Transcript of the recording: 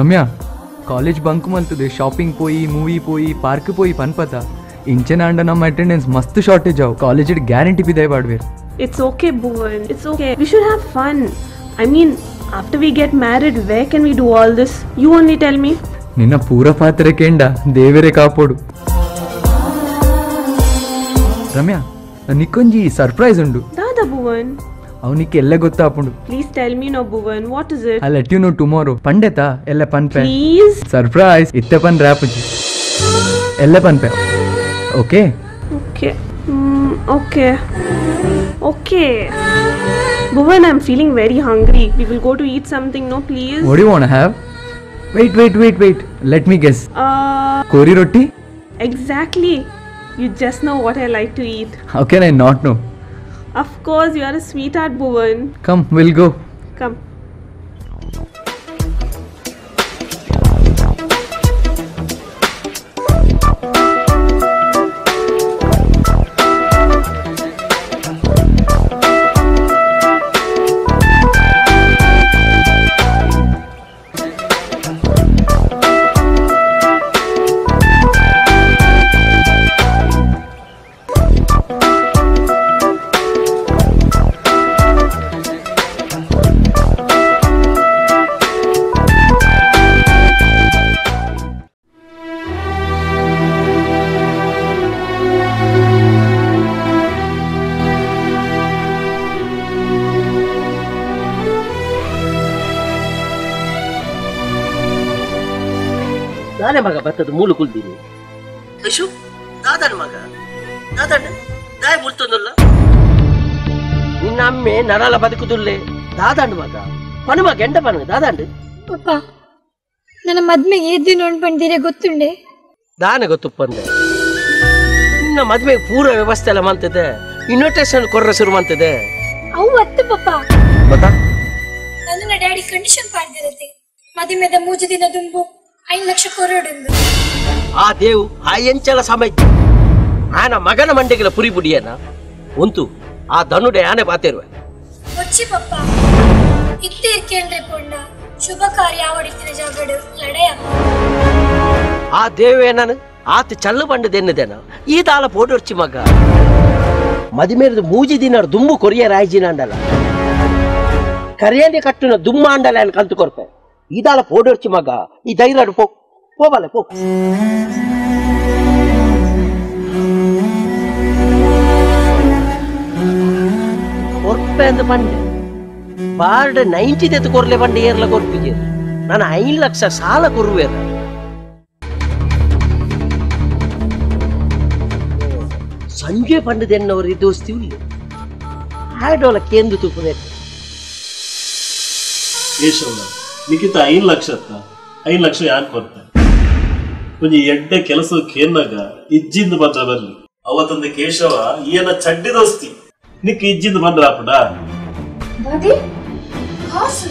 Ramya, college bunk ಮಂತದೆ, shopping ಪೋಯಿ, movie ಪೋಯಿ, ಪಾರ್ಕ್ ಪೋಯಿ ಪನ್ಪತ ಇಂಚೆನ ಅಂಡ ನಮ್ಮ ಅಟೆಂಡೆನ್ಸ್ ಮಸ್ತ್ ಶಾರ್ಟೇಜ್ ಆವು. ಕಾಲೇಜ್ ಗ್ಯಾರಂಟಿ ಬಿದಾಯ್ ಬಾಡ್ಬೇರ್. It's okay, Bhuvan. It's okay. We should have fun. I mean, after we get married, where can we do all this? You only tell me. ನಿನ್ನ ಪೂರ ಪಾತ್ರೆ ಕೇಂಡ ದೇವರೇ ಕಾಪೋಡು. ರಮ್ಯಾ, ನಿಕ್ಕೊಂಜಿ ಸರ್ಪ್ರೈಸ್ ಉಂಡು. Dada, Bhuvan. ಅವನಿಕ್ಕೆ ಎಲ್ಲ ಗೊತ್ತಾಪುಂಡು. Please tell me now, Bhuvan. What is it? I'll let you know tomorrow. ಪಂಡೆತಾ ಎಲ್ಲ ಪನ್ಪೆ. Please. Surprise ಇತ್ತೆ ಪನ್ ರಾಪುಜಿ. ಎಲ್ಲ ಪನ್ಪೆ. Okay? Okay. Okay. Okay. Bhuvan, I'm feeling very hungry. We will go to eat something, no, please? What do you want to have? Wait. Let me guess. Kori roti? Exactly. You just know what I like to eat. How can I not know? Of course, you are a sweetheart, Bhuvan. Come, we'll go. Come. ನಾನೇ ಮಗ ಬರ್ತದ ಮೂಲು ಕುಲ್ದೀನಿ. ಯಶು ದಾದನ್ ಮಗ ದಾದಣ್ಣ ದಾಯ ಮುಲ್ತೊಂದಲ್ಲ ನಿನ್ನ ಅಮ್ಮೆ ನರಾಲ ಬದುಕುದುಲ್ಲೆ ದಾದಂಡು ಮಗ ಪನು ಮಗ ಎಂಡ ಪನು ದಾದಂಡು ಪಪ್ಪ ನನ್ನ ಮದ್ಮೆಗೆ ಎದ್ದು ನೋಡ್ಬಂದಿರೆ ಗೊತ್ತುಂಡೆ ದಾನೆ ಗೊತ್ತುಪ್ಪಂದೆ ನಿನ್ನ ಮದ್ಮೆಗೆ ಪೂರ ವ್ಯವಸ್ಥೆ ಎಲ್ಲ ಮಂತದೆ ಇನ್ವಿಟೇಷನ್ ಕೊರ್ರ ಶುರು ಮಂತದೆ ಅವು ಅತ್ತು ಪಪ್ಪ ಬತಾ ನನ್ನ ಡ್ಯಾಡಿ ಕಂಡೀಷನ್ ಪಾಡ್ದಿರತ್ತೆ ಮದುವೆದ 3 ದಿನ ದುಂಬು 5 ಲಕ್ಷ ಕೊರಡುಂದು ಆ ದೇವು ಆ ಎಂಚಲ ಸಮಯ ಆನ ಮಗನ ಮಂಡೆಗಳ ಪುರಿ ಬುಡಿಯನ ಒಂತು ಆ ಧನುಡೆ ಆನೆ ಪಾತಿರುವೆ వచ్చి ಪಪ್ಪ ಇತ್ತೆ ಕೇಂದ್ರ ಪೊಂಡ ಶುಭ ಕಾರ್ಯ ಆವಡಿತಿನ ಜಾಗಡು ಲಡೆಯ ಆ ದೇವೇನನು ಆತ ಚಲ್ಲು ಬಂಡದೆನ್ನದೇನ ಈ ತಾಳ ಪೋಟೊರ್ಚಿ ಮಗ ಮದಿಮೇರದ 3 ದಿನ ದುಂಬು ಕೊರಿಯ ರಾಯ್ಜಿನ ಅಂಡಲ್ಲ ಕರಿಯಂದೆ ಕಟ್ಟುನ ದುಮ್ಮ ಅಂಡಲ್ಲ ಅನ್ ಕಂತು ಕೊರ್ಪೆ ಈ ತಾಳ ಪೋಟೊರ್ಚಿ ಮಗ ಈ ಧೈರ್ಯ ಹೋಗಲ್ಲ ಪೋ ಕೊರ್ಪೆ ಅಂತ ಬಂಡೆ ಬಾರ್ಡ್ 90 ತೆತ್ತು ಕೊರ್ಲೆ ಬಂಡೆ ಏರ್ಲ ಕೊರ್ಪಿಗೆ ನಾನು 5 ಲಕ್ಷ ಸಾಲ ಕೊರುವೇರ ಸಂಜೆ ಪಂಡದೆನ್ನವರು ದೋಸ್ತಿ ಉಳ್ಳಿ ಆಡೋಲ ಕೇಂದ್ರ ತುಪ್ಪದೆ ಕೇಶವ ನಿಖಿತ 5 ಲಕ್ಷ 5 ಲಕ್ಷ ಯಾಕೆ ಕೊಡ್ತೆ ಕೊಂಚ ಎಡ್ಡೆ ಕೆಲಸಕ್ಕೆ ಏನಾಗ ಇಜ್ಜಿಂದ ಬಂದ್ರ ಬರ್ಲಿ ಅವತ್ತೊಂದು ಕೇಶವ ಈಯನ ಚಡ್ಡಿ ದೋಸ್ತಿ ನಿಕ್ ಇಜ್ಜಿಂದ ಬಂದ್ರ ಆಪಡ ದಾದಿ ಕಾಸು